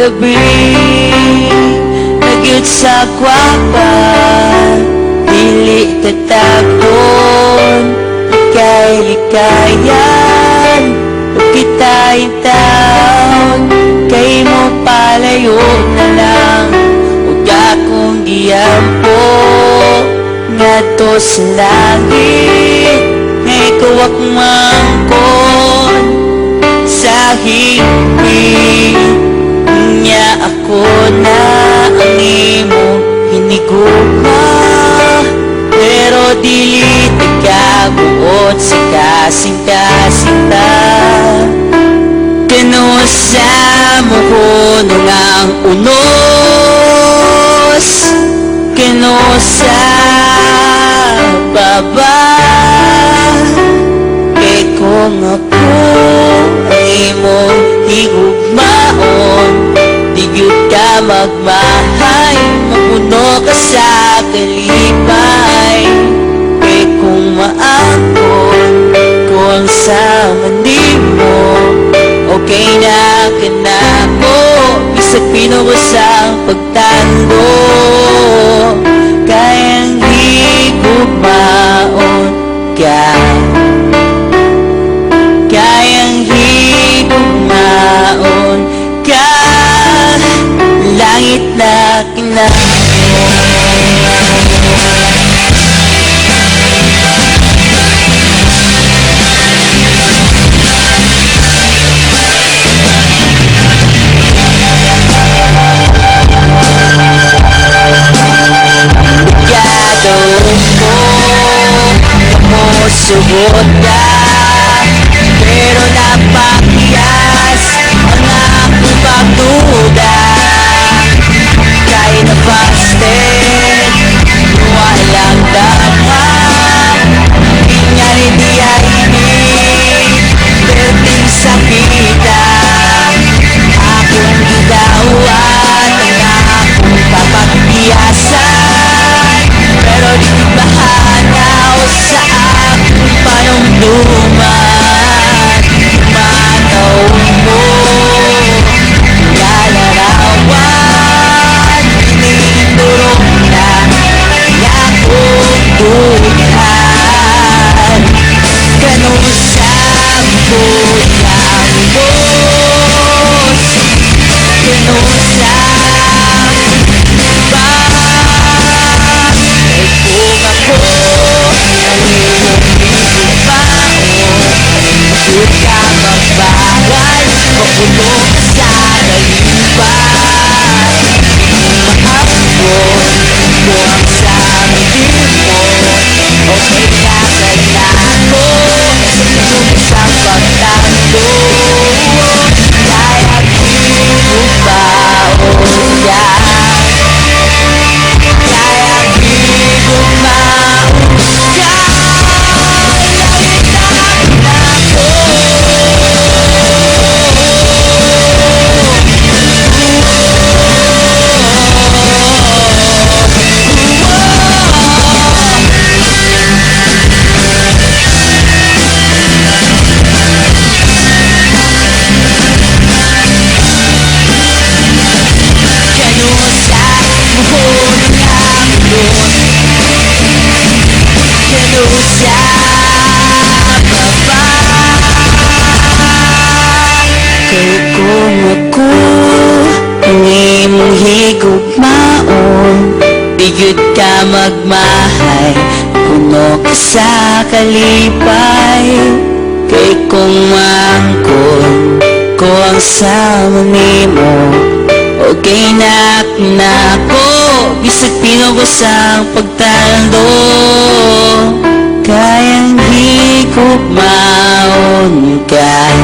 gabi nagyud sa kwapa dili tatagpon kay likayan o kita'y taon kay mo palayo na lang ug akong giyampo ngadto sa langit ngay kuwak mangkon sa higpit niya ako na ang imo hinigugma pero dili tagabuot sa kasing-kasinta kanusa mo hunong ang unos kanusa baba kay kung ako ay mong higugmaon di gyud ka magmahay mapuno ka sa kalipay kay kung maakon kung sa manimo okay na kanako bisag pinurusang pagtando kayang higugmaon ka kayang higugmaon ka langit na kinako subot ka pero napakiyas ang akong pagduda kahit na fasted walang dapat pinyari diya ini perting sakita akong gidawat ang akong papagbiyasan pero di mahanaw sa panumduman manaw mo lalarawan pinindurong na yakong duhan kanusang ko ng bos kanusang ba kay kung ako ang iyong huwag ka magbawal mapuno ka sa kalipay maakon kung sa hindi mo okay na kanako sa pagtando kaya higugmaon ka kaya higugmaon ka kay kung ako ang imong higugmaon di gyud ka magmahay puno ka sa kalipay kay kung mangkon ko ang sama nimo okay na kinako bisag pinugusang pagtando kayang higugmaon ka